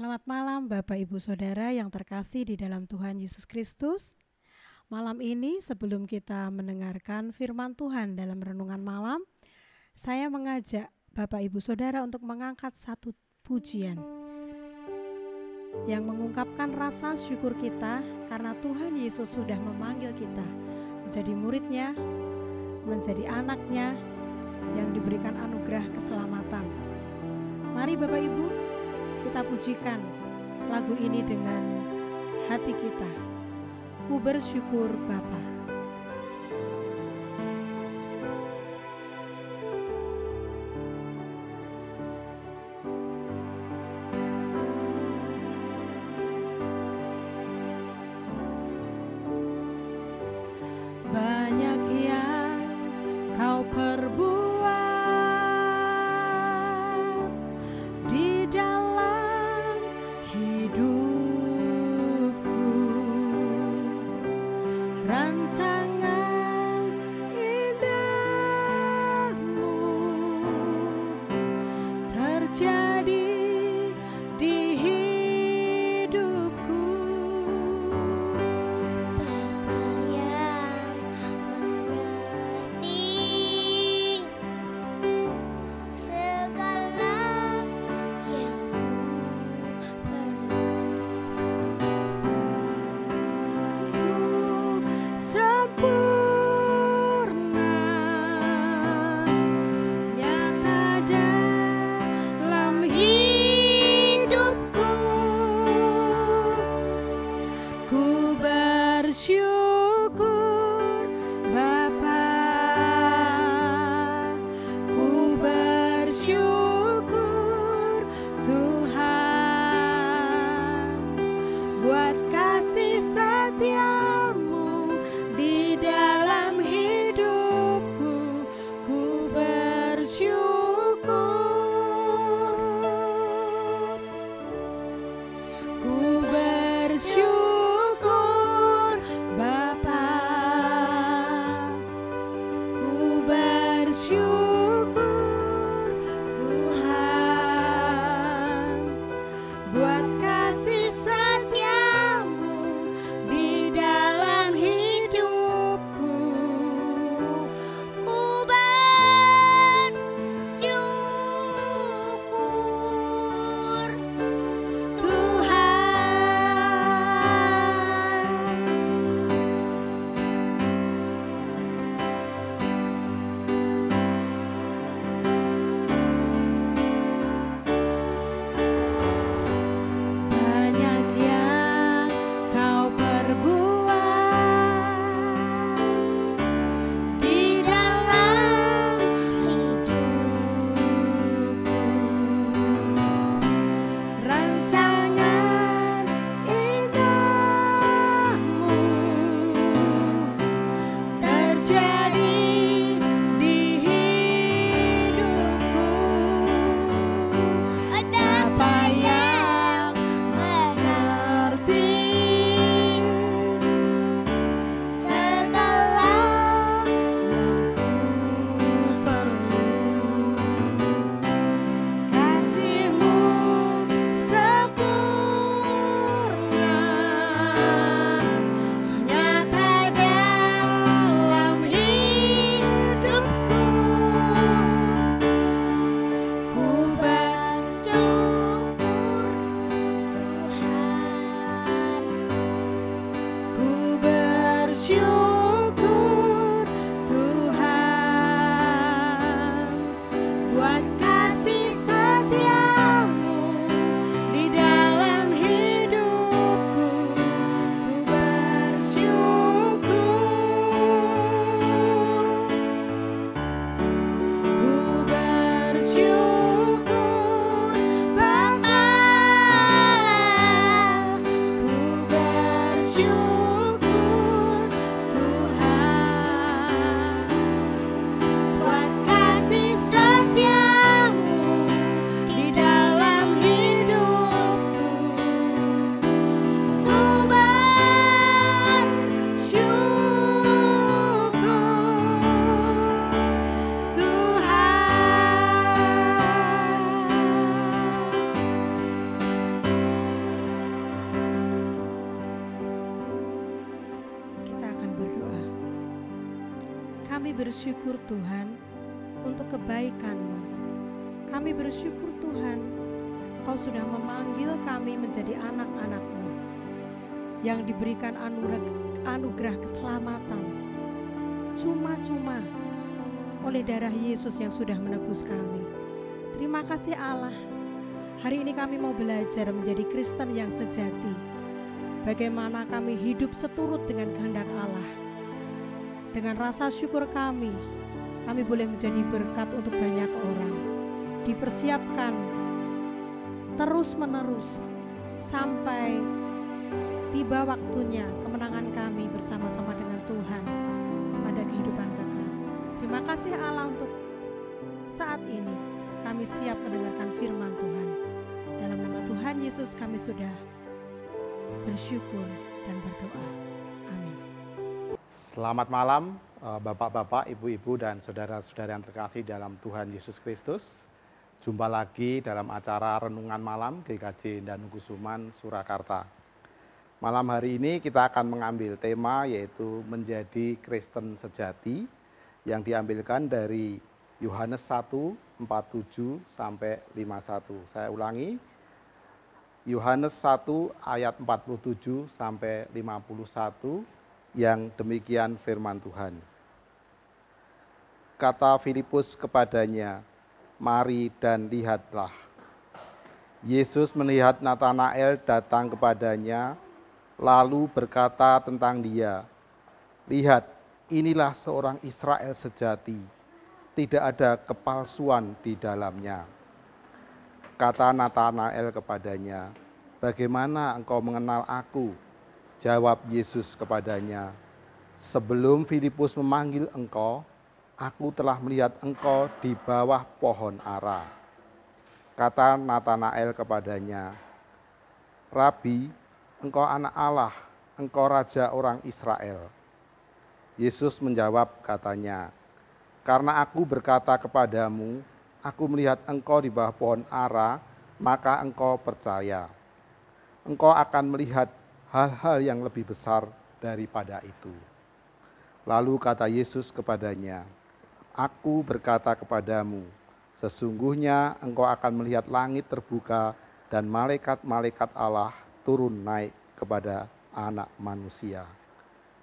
Selamat malam Bapak Ibu Saudara yang terkasih di dalam Tuhan Yesus Kristus. Malam ini sebelum kita mendengarkan firman Tuhan dalam renungan malam, saya mengajak Bapak Ibu Saudara untuk mengangkat satu pujian yang mengungkapkan rasa syukur kita karena Tuhan Yesus sudah memanggil kita menjadi muridnya, menjadi anaknya yang diberikan anugerah keselamatan. Mari Bapak Ibu, kita pujikan lagu ini dengan hati kita. Ku bersyukur Bapa. Banyak yang kau perbuat di dalam hidupku, rancangan indahmu terjadi di hidupku. Bapa yang mengerti segala yang ku perlu. Sempurna Kami bersyukur Tuhan untuk kebaikan-Mu. Kami bersyukur Tuhan, Kau sudah memanggil kami menjadi anak-anak-Mu yang diberikan anugerah keselamatan cuma-cuma oleh darah Yesus yang sudah menebus kami. Terima kasih Allah. Hari ini kami mau belajar menjadi Kristen yang sejati. Bagaimana kami hidup seturut dengan kehendak Allah. Dengan rasa syukur kami boleh menjadi berkat untuk banyak orang. Dipersiapkan terus-menerus sampai tiba waktunya kemenangan kami bersama-sama dengan Tuhan pada kehidupan kekal. Terima kasih Allah untuk saat ini kami siap mendengarkan firman Tuhan. Dalam nama Tuhan Yesus kami sudah bersyukur dan berdoa. Amin. Selamat malam Bapak-bapak, Ibu-ibu dan saudara-saudara yang terkasih dalam Tuhan Yesus Kristus. Jumpa lagi dalam acara Renungan Malam GKJ Danukusuman Surakarta. Malam hari ini kita akan mengambil tema yaitu menjadi Kristen sejati yang diambilkan dari Yohanes 1, 47 sampai 51. Saya ulangi, Yohanes 1 ayat 47 sampai 51 yang demikian firman Tuhan. Kata Filipus kepadanya, "Mari dan lihatlah." Yesus melihat Natanael datang kepadanya, lalu berkata tentang dia, "Lihat, inilah seorang Israel sejati, tidak ada kepalsuan di dalamnya." Kata Natanael kepadanya, "Bagaimana engkau mengenal aku?" Jawab Yesus kepadanya, "Sebelum Filipus memanggil engkau, aku telah melihat engkau di bawah pohon ara." Kata Natanael kepadanya, "Rabi, engkau anak Allah, engkau raja orang Israel." Yesus menjawab katanya, "Karena aku berkata kepadamu, aku melihat engkau di bawah pohon ara, maka engkau percaya. Engkau akan melihat hal-hal yang lebih besar daripada itu." Lalu kata Yesus kepadanya, "Aku berkata kepadamu, sesungguhnya engkau akan melihat langit terbuka dan malaikat-malaikat Allah turun naik kepada Anak Manusia."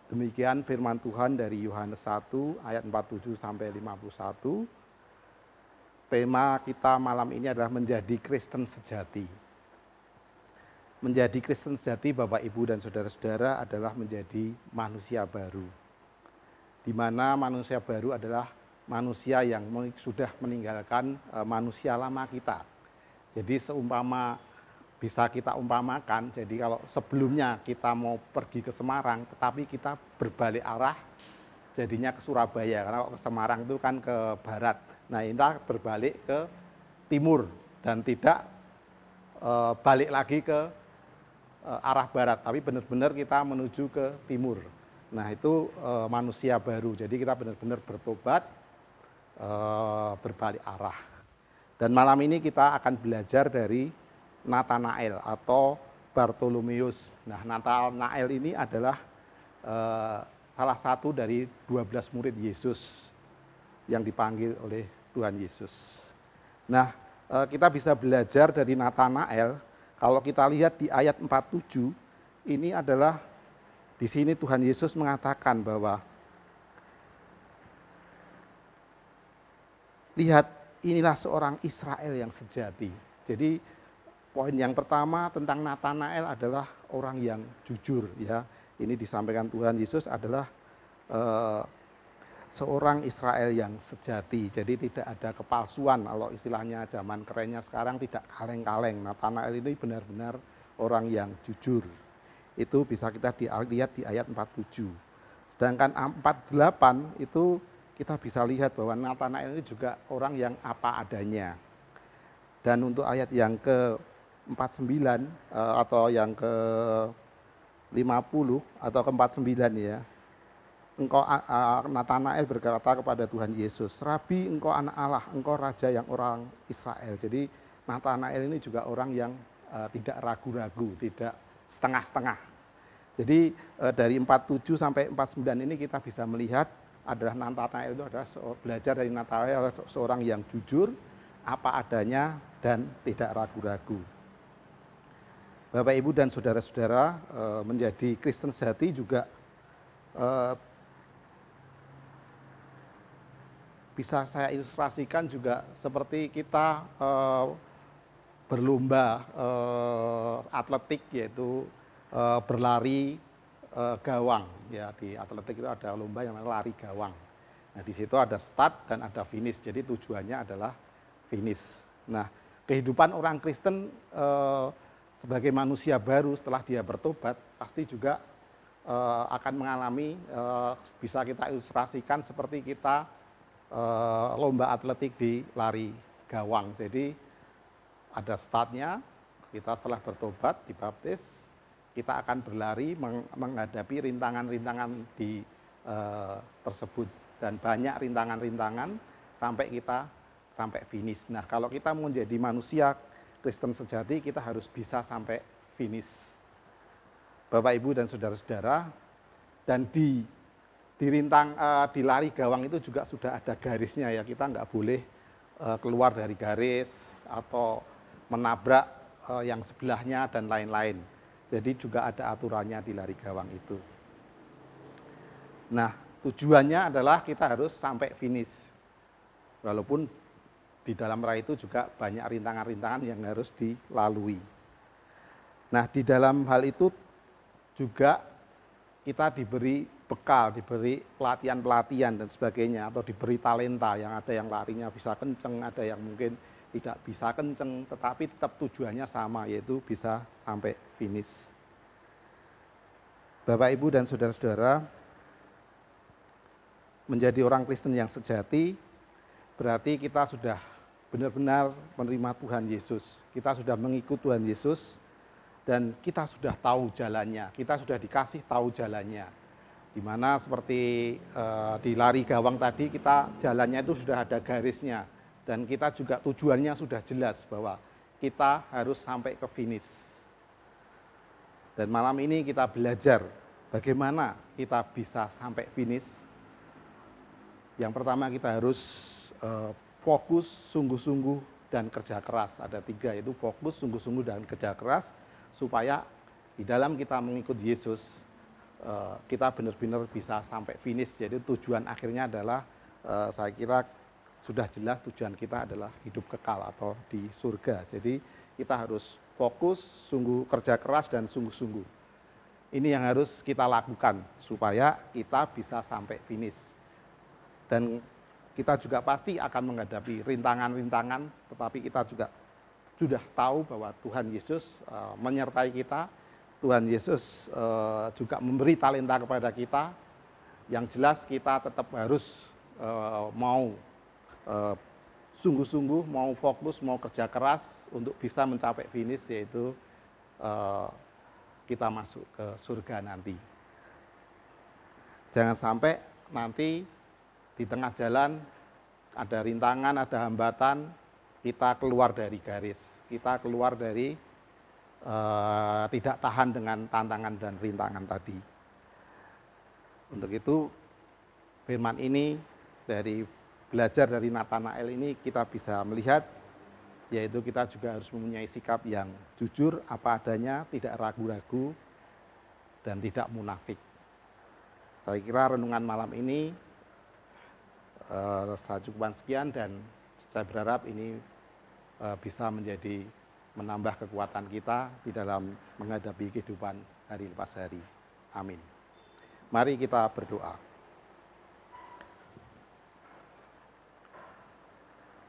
Demikian firman Tuhan dari Yohanes 1 ayat 47 sampai 51. Tema kita malam ini adalah menjadi Kristen sejati. Menjadi Kristen sejati, Bapak, Ibu, dan saudara-saudara, adalah menjadi manusia baru. Di mana manusia baru adalah manusia yang sudah meninggalkan manusia lama kita. Jadi seumpama bisa kita umpamakan, jadi kalau sebelumnya kita mau pergi ke Semarang, tetapi kita berbalik arah, jadinya ke Surabaya, karena ke Semarang itu kan ke barat. Nah, kita berbalik ke timur dan tidak balik lagi ke arah barat, tapi benar-benar kita menuju ke timur. Nah, itu manusia baru, jadi kita benar-benar bertobat, berbalik arah. Dan malam ini kita akan belajar dari Natanael atau Bartolomeus. Nah, Natanael ini adalah salah satu dari 12 murid Yesus yang dipanggil oleh Tuhan Yesus. Nah, kita bisa belajar dari Natanael. Kalau kita lihat di ayat 47, ini adalah di sini Tuhan Yesus mengatakan bahwa, "Lihat, inilah seorang Israel yang sejati." Jadi poin yang pertama tentang Natanael adalah orang yang jujur, ya. Ini disampaikan Tuhan Yesus adalah seorang Israel yang sejati. Jadi tidak ada kepalsuan, kalau istilahnya zaman kerennya sekarang tidak kaleng-kaleng. Natanael ini benar-benar orang yang jujur. Itu bisa kita lihat di ayat 47. Sedangkan 48 itu kita bisa lihat bahwa Natanael ini juga orang yang apa adanya. Dan untuk ayat yang ke-49 atau yang ke-50 atau ke-49 ya, Natanael berkata kepada Tuhan Yesus, "Rabi, engkau anak Allah, engkau raja yang orang Israel." Jadi Natanael ini juga orang yang tidak ragu-ragu, tidak setengah-setengah. Jadi dari 47 sampai 49 ini kita bisa melihat adalah Nathanael itu adalah belajar dari Nathanael adalah seorang yang jujur, apa adanya, dan tidak ragu-ragu. Bapak, Ibu, dan saudara-saudara, menjadi Kristen sejati juga bisa saya ilustrasikan juga seperti kita berlomba atletik, yaitu berlari gawang. Ya, di atletik itu ada lomba yang namanya lari gawang. Nah, di situ ada start dan ada finish. Jadi tujuannya adalah finish. Nah, kehidupan orang Kristen sebagai manusia baru setelah dia bertobat pasti juga akan mengalami, bisa kita ilustrasikan seperti kita lomba atletik di lari gawang. Jadi ada startnya, kita setelah bertobat, dibaptis, kita akan berlari menghadapi rintangan-rintangan di tersebut, dan banyak rintangan-rintangan sampai kita sampai finish. Nah, kalau kita mau menjadi manusia Kristen sejati, kita harus bisa sampai finish. Bapak, Ibu, dan saudara-saudara, dan di lari gawang itu juga sudah ada garisnya ya, kita nggak boleh keluar dari garis atau menabrak yang sebelahnya dan lain-lain. Jadi juga ada aturannya di lari gawang itu. Nah, tujuannya adalah kita harus sampai finish. Walaupun di dalam raya itu juga banyak rintangan-rintangan yang harus dilalui. Nah, di dalam hal itu juga kita diberi bekal, diberi pelatihan-pelatihan dan sebagainya, atau diberi talenta, yang ada yang larinya bisa kenceng, ada yang mungkin tidak bisa kenceng, tetapi tetap tujuannya sama, yaitu bisa sampai finish. Bapak, Ibu, dan saudara-saudara, menjadi orang Kristen yang sejati berarti kita sudah benar-benar menerima Tuhan Yesus. Kita sudah mengikut Tuhan Yesus dan kita sudah tahu jalannya, kita sudah dikasih tahu jalannya. Dimana seperti di lari gawang tadi, kita jalannya itu sudah ada garisnya, dan kita juga tujuannya sudah jelas bahwa kita harus sampai ke finish. Dan malam ini kita belajar bagaimana kita bisa sampai finish. Yang pertama, kita harus fokus, sungguh-sungguh, dan kerja keras. Ada 3, yaitu fokus, sungguh-sungguh, dan kerja keras, supaya di dalam kita mengikut Yesus, kita benar-benar bisa sampai finish. Jadi tujuan akhirnya adalah, saya kira sudah jelas, tujuan kita adalah hidup kekal atau di surga. Jadi kita harus fokus, sungguh kerja keras, dan sungguh-sungguh. Ini yang harus kita lakukan supaya kita bisa sampai finish. Dan kita juga pasti akan menghadapi rintangan-rintangan, tetapi kita juga sudah tahu bahwa Tuhan Yesus menyertai kita. Tuhan Yesus juga memberi talenta kepada kita. Yang jelas kita tetap harus mau sungguh-sungguh, mau fokus, mau kerja keras untuk bisa mencapai finish, yaitu kita masuk ke surga nanti. Jangan sampai nanti di tengah jalan ada rintangan, ada hambatan, kita keluar dari garis, kita keluar dari tidak tahan dengan tantangan dan rintangan tadi. Untuk itu firman ini, dari belajar dari Nathanael ini, kita bisa melihat, yaitu kita juga harus mempunyai sikap yang jujur, apa adanya, tidak ragu-ragu, dan tidak munafik. Saya kira renungan malam ini saya cukupkan sekian, dan saya berharap ini bisa menambah kekuatan kita di dalam menghadapi kehidupan hari lepas hari. Amin. Mari kita berdoa.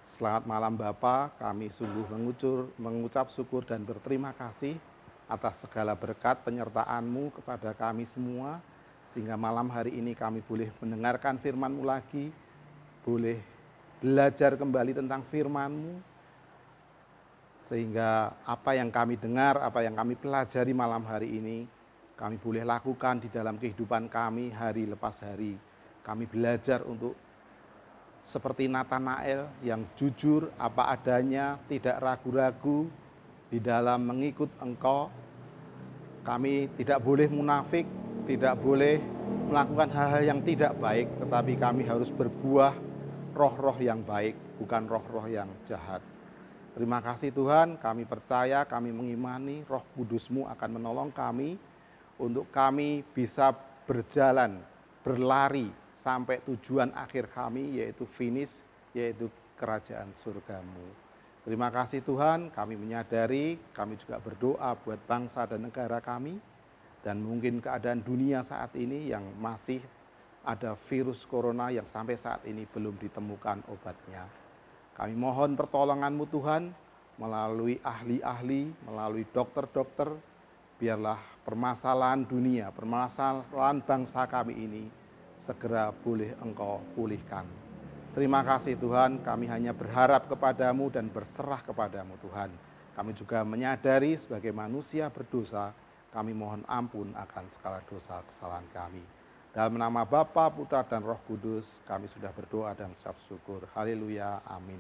Selamat malam Bapa, kami sungguh mengucap syukur dan berterima kasih atas segala berkat penyertaan-Mu kepada kami semua, sehingga malam hari ini kami boleh mendengarkan firman-Mu lagi, boleh belajar kembali tentang firman-Mu, sehingga apa yang kami dengar, apa yang kami pelajari malam hari ini, kami boleh lakukan di dalam kehidupan kami hari lepas hari. Kami belajar untuk seperti Nathanael yang jujur, apa adanya, tidak ragu-ragu di dalam mengikut Engkau. Kami tidak boleh munafik, tidak boleh melakukan hal-hal yang tidak baik, tetapi kami harus berbuah roh-roh yang baik, bukan roh-roh yang jahat. Terima kasih Tuhan, kami percaya, kami mengimani Roh Kudus-Mu akan menolong kami untuk kami bisa berjalan, berlari sampai tujuan akhir kami, yaitu finish, yaitu kerajaan surga-Mu. Terima kasih Tuhan, kami menyadari, kami juga berdoa buat bangsa dan negara kami, dan mungkin keadaan dunia saat ini yang masih ada virus corona yang sampai saat ini belum ditemukan obatnya. Kami mohon pertolongan-Mu Tuhan, melalui ahli-ahli, melalui dokter-dokter, biarlah permasalahan dunia, permasalahan bangsa kami ini segera boleh Engkau pulihkan. Terima kasih Tuhan, kami hanya berharap kepadamu dan berserah kepadamu Tuhan. Kami juga menyadari sebagai manusia berdosa, kami mohon ampun akan segala dosa kesalahan kami. Dalam nama Bapa, Putra, dan Roh Kudus, kami sudah berdoa dan mengucap syukur. Haleluya, amin.